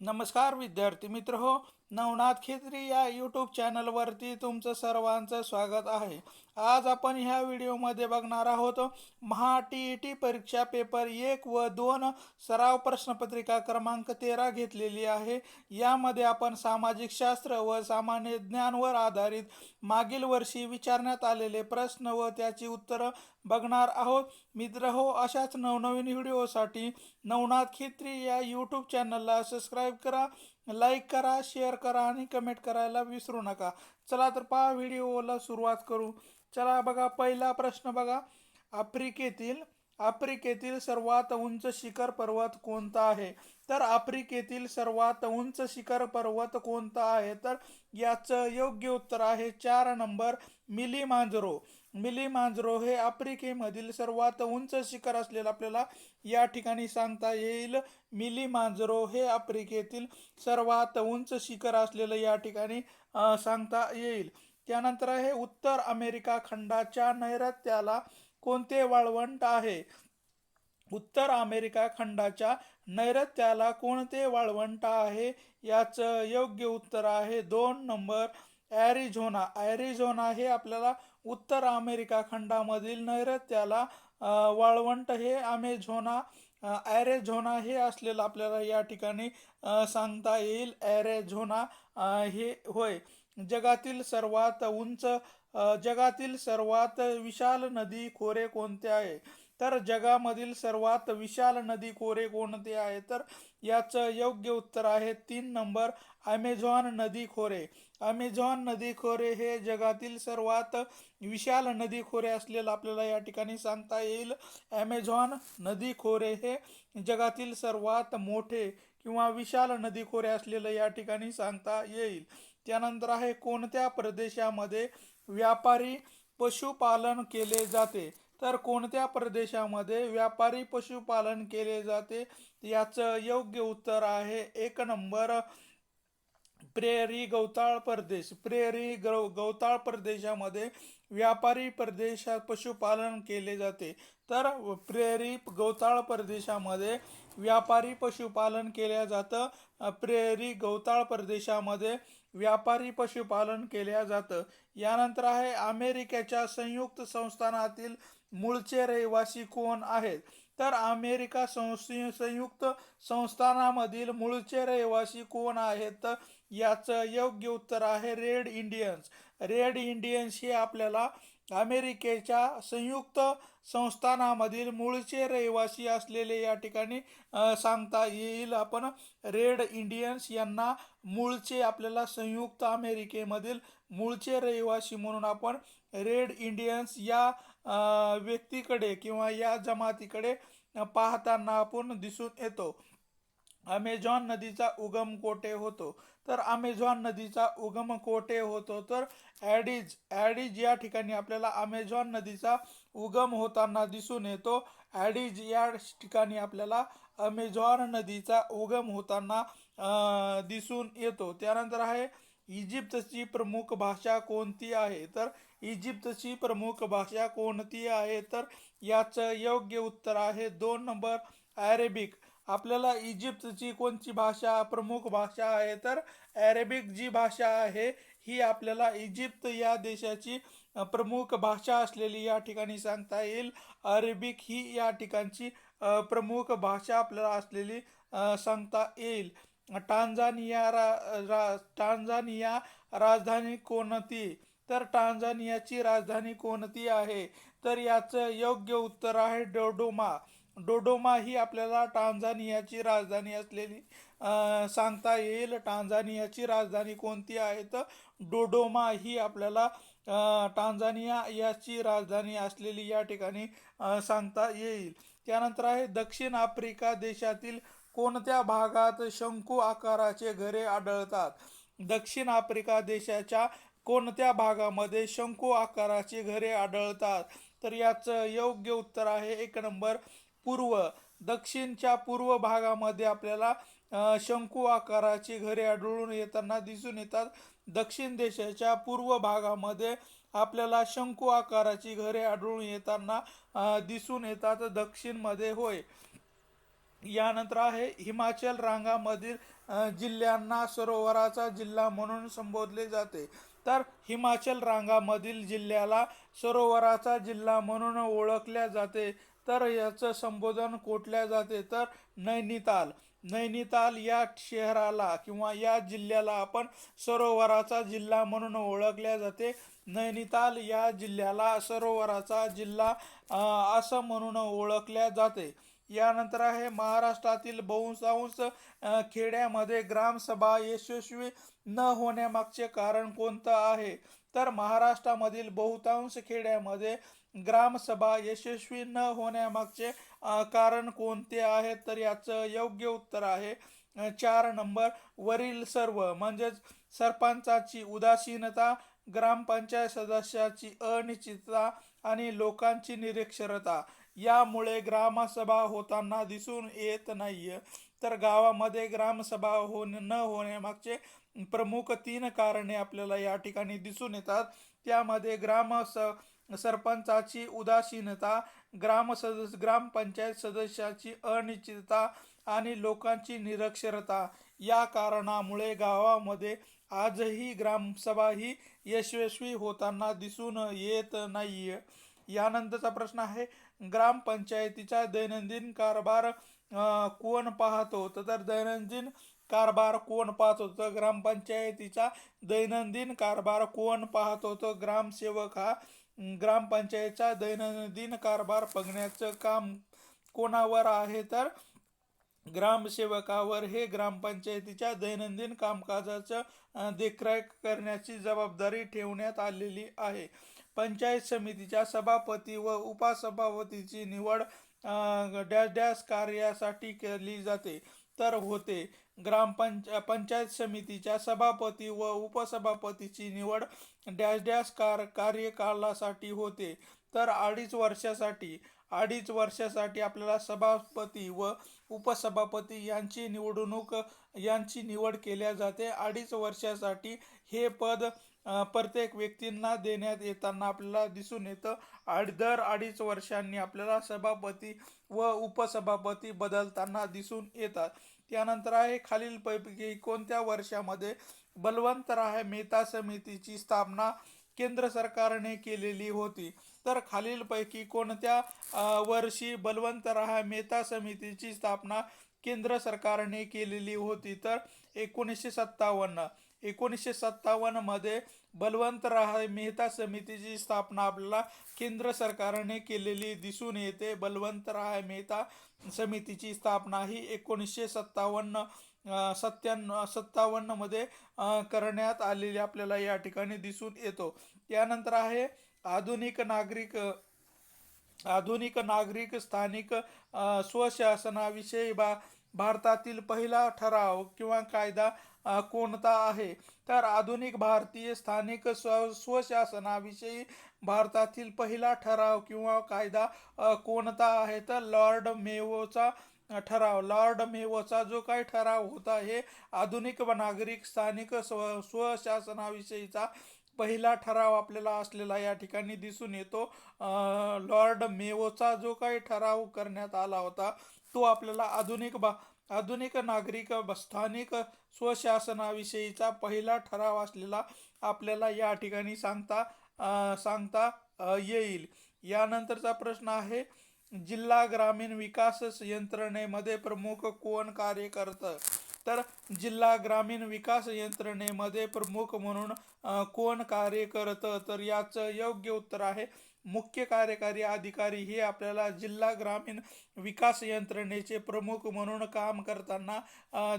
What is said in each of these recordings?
नमस्कार विद्यार्थी मित्र हो. नवनाथ खेत्री या यूट्यूब चॅनलवरती तुमचं सर्वांचं स्वागत आहे. आज आपण ह्या व्हिडिओमध्ये बघणार आहोत महा TET परीक्षा पेपर 1 व 2 सराव प्रश्नपत्रिका क्रमांक 13 घेतलेली आहे. यामध्ये आपण सामाजिक शास्त्र व सामान्य ज्ञानवर आधारित मागील वर्षी विचारण्यात आलेले प्रश्न व त्याची उत्तरं बघणार आहोत. मित्र हो, अशाच नवनवीन व्हिडिओसाठी नवनाथ खेत्री या यूट्यूब चॅनलला सबस्क्राईब करा, लाईक करा, शेअर करा आणि कमेंट करायला विसरू नका. चला तर पहा, व्हिडिओला सुरुवात करू. चला बघा, पहिला प्रश्न बघा. आफ्रिकेतील आफ्रिकेतील सर्वात उंच शिखर पर्वत कोणता आहे? तर आफ्रिकेतील सर्वात उंच शिखर पर्वत कोणता आहे? तर याचं योग्य उत्तर आहे 4 नंबर, मिलिमांजरो. मिलिमांजरो हे आफ्रिकेमधील सर्वात उंच शिखर असलेलं आपल्याला या ठिकाणी सांगता येईल. मिलिमांजरो हे आफ्रिकेतील सर्वात उंच शिखर असलेलं या ठिकाणी सांगता येईल. त्यानंतर आहे, उत्तर अमेरिका खंडाच्या नैऋत्याला कोणते वाळवंट आहे? उत्तर अमेरिका खंडाच्या नैऋत्याला कोणते वाळवंट आहे? याचं योग्य उत्तर आहे 2 नंबर, ॲरिझोना. ॲरिझोना हे आपल्याला उत्तर अमेरिका खंडामधील नैऋत्याला वाळवंट हे ॲरेझोना हे असलेलं आपल्याला या ठिकाणी सांगता येईल. ॲरेझोना हे होय. जगातील सर्वात उंच जगातील सर्वात विशाल नदी खोरे कोणते आहे? तर जगामधील सर्वात विशाल नदी खोरे कोणते आहे? तर याचं योग्य उत्तर आहे 3 नंबर, ॲमेझॉन नदी खोरे. ॲमेझॉन नदी खोरे हे जगातील सर्वात विशाल नदी खोरे असलेलं आपल्याला या ठिकाणी सांगता येईल. ॲमेझॉन नदी खोरे हे जगातील सर्वात मोठे किंवा विशाल नदी खोरे असलेलं या ठिकाणी सांगता येईल. त्यानंतर आहे, कोणत्या प्रदेशामध्ये व्यापारी पशुपालन केले जाते? तर कोणत्या प्रदेशामध्ये व्यापारी पशुपालन केले जाते? याचं योग्य उत्तर आहे 1 नंबर, प्रेरी गवताळ प्रदेश. गवताळ प्रदेशामध्ये व्यापारी प्रदेशात पशुपालन केले जाते. तर प्रेरी गवताळ प्रदेशामध्ये व्यापारी पशुपालन केल्या जातं. प्रेरी गवताळ प्रदेशामध्ये व्यापारी पशुपालन केल्या जातं. यानंतर आहे, अमेरिकेच्या संयुक्त संस्थानातील मूळचे रहिवासी कोण आहेत? तर अमेरिका संयुक्त संस्थानामधील मूळचे रहिवासी कोण आहेत? तर याचं योग्य उत्तर आहे रेड इंडियन्स. रेड इंडियन्स हे आपल्याला अमेरिकेच्या संयुक्त संस्थानामधील मूळचे रहिवासी असलेले या ठिकाणी सांगता येईल. आपण रेड इंडियन्स यांना मूळचे आपल्याला संयुक्त अमेरिकेमधील मूळचे रहिवासी म्हणून आपण रेड इंडियन्स या व्यक्तीकडे किंवा या जमातीकडे पाहताना आपण दिसून येतो. अमेझॉन नदीचा उगम कोठे होतो? तर अमेझॉन नदीचा उगम कोठे होतो? तर ॲडिज या ठिकाणी आपल्याला अमेझॉन नदीचा उगम होताना दिसून येतो. ॲडिज या ठिकाणी आपल्याला अमेझॉन नदीचा उगम होताना दिसून येतो. त्यानंतर आहे, इजिप्तची प्रमुख भाषा कोणती आहे? तर इजिप्तची प्रमुख भाषा कोणती आहे? तर याचं योग्य उत्तर आहे 2 नंबर, अरेबिक. आपल्याला इजिप्तची कोणती भाषा प्रमुख भाषा आहे? तर अरेबिक जी भाषा आहे ही आपल्याला इजिप्त या देशाची प्रमुख भाषा असलेली या ठिकाणी सांगता येईल. अरेबिक ही या ठिकाणची प्रमुख भाषा आपल्याला असलेली सांगता येईल. टांझानिया राजधानी कोणती? तर टांझानियाची राजधानी कोणती आहे? तर याचं योग्य उत्तर आहे डोडोमा. डोडोमा ही आपल्याला टांझानियाची राजधानी असलेली सांगता येईल. टांझानियाची राजधानी कोणती आहे? तर डोडोमा ही आपल्याला टांझानिया याची राजधानी असलेली या ठिकाणी सांगता येईल. त्यानंतर आहे, दक्षिण आफ्रिका देशातील कोणत्या भागात शंकू आकाराचे घरे आढळतात? दक्षिण आफ्रिका देशाच्या कोणत्या भागामध्ये शंकू आकाराची घरे आढळतात? तर याचं योग्य उत्तर आहे 1 नंबर, पूर्व. दक्षिणच्या पूर्व भागामध्ये आपल्याला शंकू आकाराची घरे आढळून येताना दिसून येतात. दक्षिण देशाच्या पूर्व भागामध्ये आपल्याला शंकू आकाराची घरे आढळून येताना दिसून येतात दक्षिणमध्ये होय. यानंतर आहे हिमाचल रांगामधील जिल्ह्यांना सरोवराचा जिल्हा म्हणून संबोधले जाते. तर हिमाचल रांगामधील जिल्ह्याला सरोवराचा जिल्हा म्हणून ओळखल्या जाते. तर याचं संबोधन कुठल्या जाते तर नैनिताल. नैनिताल या शहराला किंवा या जिल्ह्याला आपण सरोवराचा जिल्हा म्हणून ओळखल्या जाते. नैनिताल या जिल्ह्याला सरोवराचा जिल्हा असं म्हणून ओळखल्या जाते. यानंतर आहे महाराष्ट्रातील बहुतांश खेड्यामध्ये ग्रामसभा यशस्वी न होण्यामागचे कारण कोणतं आहे तर महाराष्ट्रामधील बहुतांश खेड्यामध्ये ग्रामसभा यशस्वी न होण्यामागचे कारण कोणते आहेत तर याचं योग्य उत्तर आहे 4 नंबर वरील सर्व. म्हणजेच सरपंचाची उदासीनता, ग्रामपंचायत सदस्याची अनिश्चितता आणि लोकांची निरक्षरता यामुळे ग्रामसभा होताना दिसून येत नाहीये. तर गावामध्ये ग्रामसभा न होण्यामागचे प्रमुख 3 कारणे आपल्याला या ठिकाणी दिसून येतात. त्यामध्ये सरपंचाची उदासीनता, ग्रामपंचायत सदस्याची अनिश्चितता आणि लोकांची निरक्षरता या कारणामुळे गावामध्ये आजही ग्रामसभा ही यशस्वी होताना दिसून येत नाहीये. यानंतरचा प्रश्न आहे ग्रामपंचायतीचा दैनंदिन कारभार कोण पाहतो तर दैनंदिन कारभार कोण पाहतो तर ग्रामपंचायतीचा दैनंदिन कारभार कोण पाहतो तर ग्रामसेवक हा ग्रामपंचायतीचा दैनंदिन कारभार बघण्याचं काम कोणावर आहे तर ग्रामसेवकावर हे ग्रामपंचायतीच्या दैनंदिन कामकाजाचं देखरेख करण्याची जबाबदारी ठेवण्यात आलेली आहे. पंचायत समितीच्या सभापती व उपसभापतीची निवड डॅश डॅश कार्यासाठी केली जाते तर होते. पंचायत समितीच्या सभापती व उपसभापतीची निवड डॅश डॅश कार्यकालासाठी होते तर 2.5 वर्षासाठी. 2.5 वर्षासाठी आपल्याला सभापती व उपसभापती यांची निवड केल्या जाते. 2.5 वर्षासाठी हे पद प्रत्येक व्यक्तींना देण्यात येताना आपल्याला दिसून येतं. दर 2.5 वर्षांनी आपल्याला सभापती व उपसभापती बदलताना दिसून येतात. त्यानंतर आहे खालीलपैकी कोणत्या वर्षामध्ये बलवंतराय मेहता समितीची स्थापना केंद्र सरकारने केलेली होती तर खालीलपैकी कोणत्या वर्षी बलवंतराय मेहता समितीची स्थापना केंद्र सरकारने केलेली होती तर 1957. 1957 मध्ये बलवंतराय मेहता समितीची स्थापना आपल्याला केंद्र सरकारने केलेली दिसून येते. बलवंतराय मेहता समितीची स्थापना ही 1957 मध्ये करण्यात आलेली आपल्याला या ठिकाणी दिसून येतो. त्यानंतर आहे आधुनिक नागरिक स्थानिक स्वशासनाविषयी भारतातील पहिला ठराव किंवा कायदा कोणता आहे तर आधुनिक भारतीय स्थानिक स्वशासनाविषयी भारतातील पहिला ठराव किंवा कायदा कोणता आहे तर लॉर्ड मेयोचा ठराव. लॉर्ड मेयोचा जो काही ठराव होता हे आधुनिक नागरिक स्थानिक स्वशासनाविषयीचा पहिला ठराव आपल्याला असलेला या ठिकाणी दिसून येतो. लॉर्ड मेयोचा जो काही ठराव करण्यात आला होता तो आपल्याला आधुनिक नागरिक स्थानिक स्वशासनाविषयीचा पहिला ठराव असलेला आपल्याला या ठिकाणी सांगता येईल. यानंतरचा प्रश्न आहे जिल्हा ग्रामीण विकास यंत्रणेमध्ये प्रमुख कोण कार्य करतं तर जिल्हा ग्रामीण विकास यंत्रणेमध्ये प्रमुख म्हणून कोण कार्य करतं तर याचं योग्य उत्तर आहे मुख्य कार्यकारी अधिकारी. हे आपल्याला जिल्हा ग्रामीण विकास यंत्रणेचे प्रमुख म्हणून काम करताना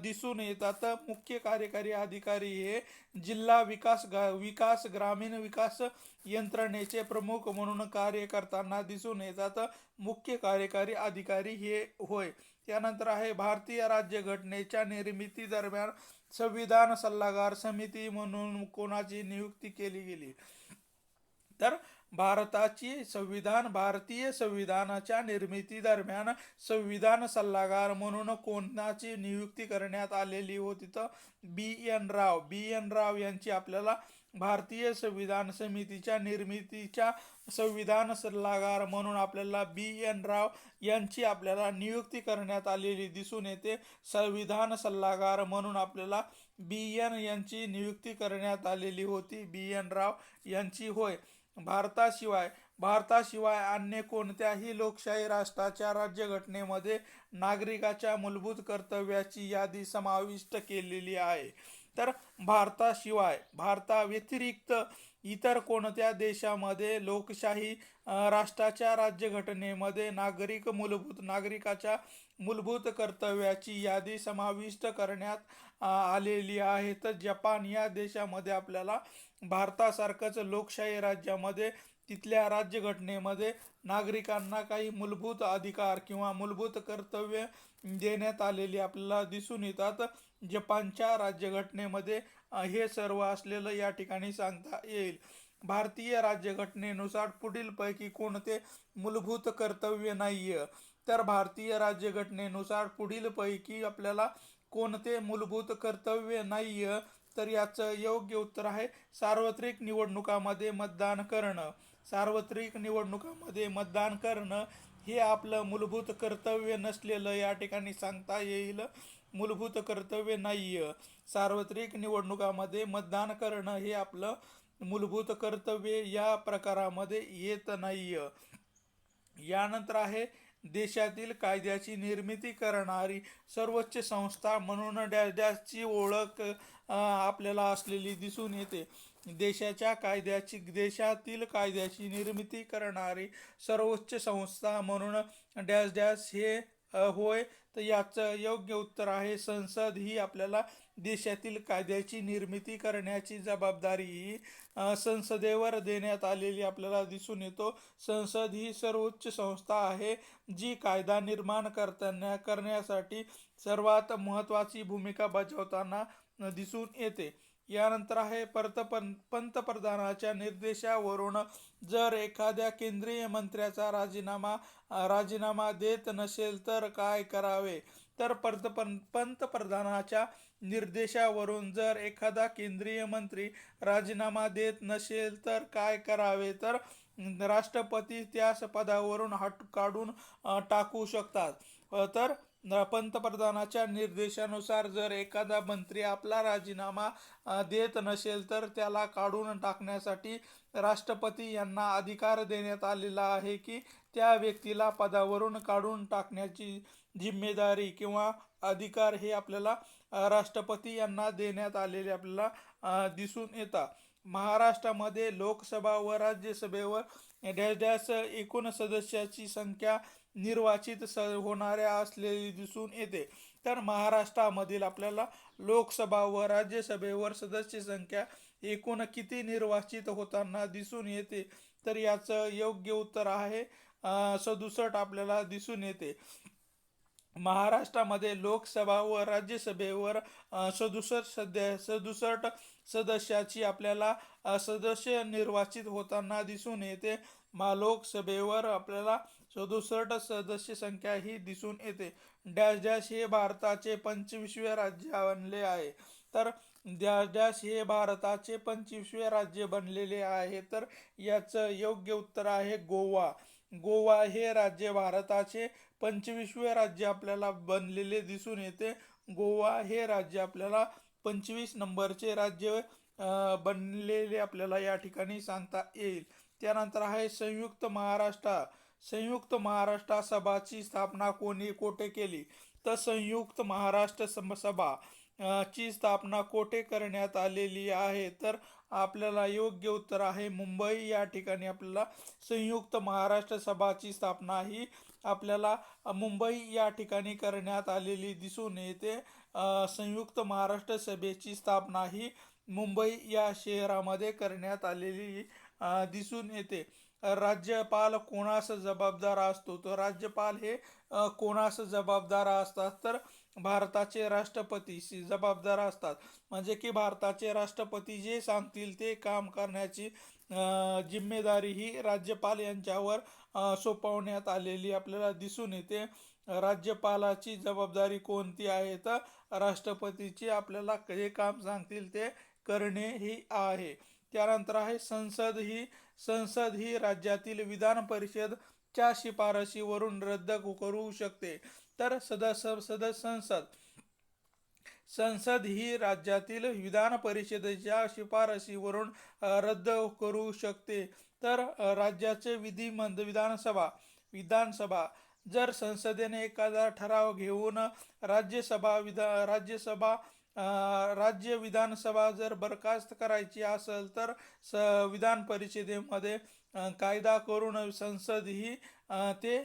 दिसून येतात. मुख्य कार्यकारी अधिकारी हे जिल्हा विकास ग्रामीण विकास यंत्रणेचे प्रमुख म्हणून कार्य करताना दिसून येतात. मुख्य कार्यकारी अधिकारी हे होय. त्यानंतर आहे भारतीय राज्यघटनेच्या निर्मिती दरम्यान संविधान सल्लागार समिती म्हणून कोणाची नियुक्ती केली गेली तर भारतीय संविधानाच्या निर्मिती दरम्यान संविधान सल्लागार म्हणून कोणाची नियुक्ती करण्यात आलेली होती तर बी एन राव यांची आपल्याला भारतीय संविधान समितीच्या निर्मितीच्या संविधान सल्लागार म्हणून आपल्याला बी.एन. राव यांची आपल्याला नियुक्ती करण्यात आलेली दिसून येते. संविधान सल्लागार म्हणून आपल्याला बी.एन. यांची नियुक्ती करण्यात आलेली होती. बी.एन. राव यांची होय. भारताशिवाय अन्य कोणत्याही लोकशाही राष्ट्राच्या राज्यघटनेमध्ये नागरिकाच्या मूलभूत कर्तव्याची यादी समाविष्ट केलेली आहे. तर भारताव्यतिरिक्त इतर कोणत्या देशामध्ये लोकशाही राष्ट्राच्या राज्यघटनेमध्ये नागरिकाच्या मूलभूत कर्तव्याची यादी समाविष्ट करण्यात आलेली आहे. तर जपान या देशामध्ये आपल्याला भारतासारखंच लोकशाही राज्यामध्ये तिथल्या राज्यघटनेमध्ये नागरिकांना काही मूलभूत अधिकार किंवा मूलभूत कर्तव्य देण्यात आलेली आपल्याला दिसून येतात. जपानच्या राज्यघटनेमध्ये हे सर्व असलेलं या ठिकाणी सांगता येईल. भारतीय राज्यघटनेनुसार पुढीलपैकी कोणते मूलभूत कर्तव्य नाहीये तर भारतीय राज्यघटनेनुसार पुढीलपैकी आपल्याला कोणते मूलभूत कर्तव्य नाहीये तर याचं योग्य उत्तर आहे सार्वत्रिक निवडणुकामध्ये मतदान करणं. सार्वत्रिक निवडणुकामध्ये मतदान करणं हे आपलं मूलभूत कर्तव्य नसलेलं या ठिकाणी सांगता येईल. मूलभूत कर्तव्य नाहीये. सार्वत्रिक निवडणुकामध्ये मतदान करणं हे आपलं मूलभूत कर्तव्य या प्रकारामध्ये येत नाहीये. यानंतर आहे देशातील कायद्याची निर्मिती करणारी सर्वोच्च संस्था म्हणून डॅश डॅशची ओळख आपल्याला असलेली दिसून येते. देशातील कायद्याची निर्मिती करणारी सर्वोच्च संस्था म्हणून डॅश डॅश हे होय. तर याचं योग्य उत्तर आहे संसद. ही आपल्याला देशातील कायद्याची निर्मिती करण्याची जबाबदारी ही संसदेवर देण्यात आलेली आपल्याला दिसून येतो. संसद ही सर्वोच्च संस्था आहे जी कायदा निर्माण करण्यासाठी सर्वात महत्त्वाची भूमिका बजावताना दिसून येते. यानंतर आहे पंतप्रधानाच्या निर्देशावरून जर एखाद्या केंद्रीय मंत्र्याचा राजीनामा देत नसेल तर काय करावे तर पंतप्रधानाच्या निर्देशावरून जर एखादा केंद्रीय मंत्री राजीनामा देत नसेल तर काय करावे तर राष्ट्रपती त्यास पदावरून काढून टाकू शकतात. तर पंतप्रधानाच्या निर्देशानुसार जर एखादा मंत्री आपला राजीनामा देत नसेल तर त्याला काढून टाकण्यासाठी राष्ट्रपती यांना अधिकार देण्यात आलेला आहे की त्या व्यक्तीला पदावरून काढून टाकण्याची जिम्मेदारी किंवा अधिकार हे आपल्याला राष्ट्रपती यांना देण्यात आलेले आपल्याला दिसून येतात. महाराष्ट्रामध्ये लोकसभा व राज्यसभेवर डॅश डॅश एकूण सदस्याची संख्या निर्वाचित होणाऱ्या असलेली दिसून येते. तर महाराष्ट्रामधील आपल्याला लोकसभा व राज्यसभेवर सदस्य संख्या एकूण किती निर्वाचित होताना दिसून येते तर याचं योग्य उत्तर आहे 67 आपल्याला दिसून येते. महाराष्ट्रामध्ये लोकसभा व राज्यसभेवर 67 सदस्याची आपल्याला सदस्य निर्वाचित होताना दिसून येते. लोकसभेवर आपल्याला 67 सदस्य संख्या ही दिसून येते. डॅश डॅश हे भारताचे 25वे राज्य बनले आहे. तर डॅश डॅश हे भारताचे 25वे राज्य बनलेले आहे. तर याचं योग्य उत्तर आहे गोवा. गोवा हे राज्य भारताचे 25वे राज्य आपल्याला बनलेले दिसून येते. गोवा हे राज्य आपल्याला 25 नंबरचे राज्य बनलेले आपल्याला या ठिकाणी सांगता येईल. त्यानंतर आहे संयुक्त महाराष्ट्र सभाची स्थापना कोठे केली तर संयुक्त महाराष्ट्र सभा ची स्थापना कोठे करण्यात आलेली आहे तर आपल्याला योग्य उत्तर आहे मुंबई या ठिकाणी आपल्याला संयुक्त महाराष्ट्र सभाची स्थापना ही आपल्याला मुंबई या ठिकाणी करण्यात आलेली दिसून येते. संयुक्त महाराष्ट्र सभेची स्थापना ही मुंबई या शहरामध्ये करण्यात आलेली दिसून येते. राज्यपाल कोणास जबाबदार असतो तर राज्यपाल हे कोणास जबाबदार असतात तर भारताचे राष्ट्रपती जबाबदार असतात. म्हणजे की भारताचे राष्ट्रपती जे सांगतील ते काम करण्याची जिम्मेदारी ही राज्यपाल यांच्यावर सोपवण्यात आलेली आपल्याला दिसून येते. राज्यपालाची जबाबदारी कोणती आहे तर राष्ट्रपतीची आपल्याला जे काम सांगतील ते करणे ही आहे. त्यानंतर आहे संसद ही राज्यातील विधान परिषदच्या शिफारशीवरून रद्द करू शकते. तर संसद ही राज्यातील विधान परिषदेच्या शिफारशीवरून रद्द करू शकते. तर राज्याचे विधानसभा जर संसदेने एखादा ठराव घेऊन राज्य विधानसभा जर बरखास्त करायची असेल तर विधान परिषदेमध्ये कायदा करून संसद ही ते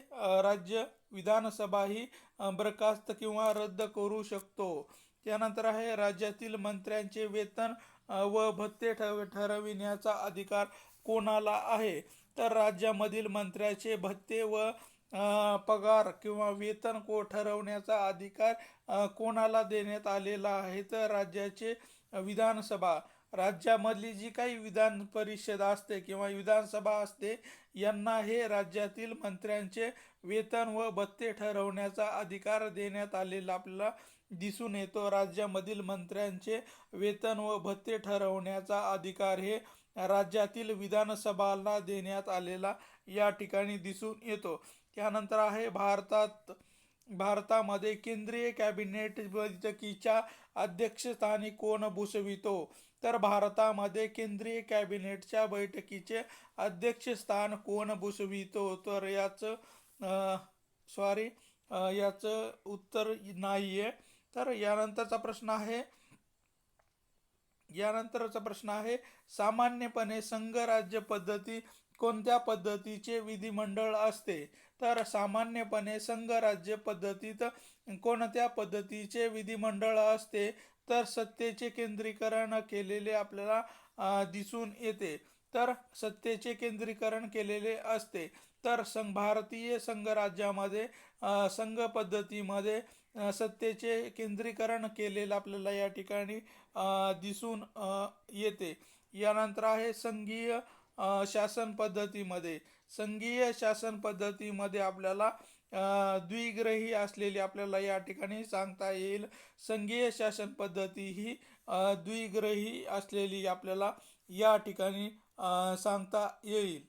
राज्य विधानसभा ही बरखास्त किंवा रद्द करू शकतो. त्यानंतर आहे राज्यातील मंत्र्यांचे वेतन व भत्ते ठरविण्याचा अधिकार कोणाला आहे तर राज्यामधील मंत्र्याचे भत्ते व पगार किंवा वेतन ठरवण्याचा अधिकार कोणाला देण्यात आलेला आहे तर राज्याचे विधानसभा. राज्यामधली जी काही विधान परिषद असते किंवा विधानसभा असते यांना हे राज्यातील मंत्र्यांचे वेतन व भत्ते ठरवण्याचा अधिकार देण्यात आलेला आपल्याला दिसून येतो. राज्यामधील मंत्र्यांचे वेतन व भत्ते ठरवण्याचा अधिकार हे राज्यातील विधानसभाला देण्यात आलेला या ठिकाणी दिसून येतो. त्यानंतर आहे भारतामध्ये केंद्रीय कॅबिनेट बैठकीच्या अध्यक्षस्थानी कोण भूषवितो तर भारतामध्ये केंद्रीय कॅबिनेटच्या बैठकीचे अध्यक्षस्थान कोण भूषवितो तर याचं उत्तर नाहीये. तर यानंतरचा प्रश्न आहे सामान्यपणे संघराज्य पद्धती कोणत्या पद्धतीचे विधिमंडळ असते तर सामान्यपणे संघराज्य पद्धतीत कोणत्या पद्धतीचे विधिमंडळ असते तर सत्तेचे केंद्रीकरण केलेले आपल्याला दिसून येते. तर सत्तेचे केंद्रीकरण केलेले असते. तर भारतीय संघराज्यामध्ये संघ पद्धतीमध्ये सत्तेचे केंद्रीकरण केलेलं आपल्याला या ठिकाणी दिसून येते. यानंतर आहे संघीय शासन पद्धतीमध्ये आपल्याला द्विग्रही असलेली आपल्याला या ठिकाणी सांगता येईल. संघीय शासन पद्धती ही द्विग्रही असलेली आपल्याला या ठिकाणी सांगता येईल.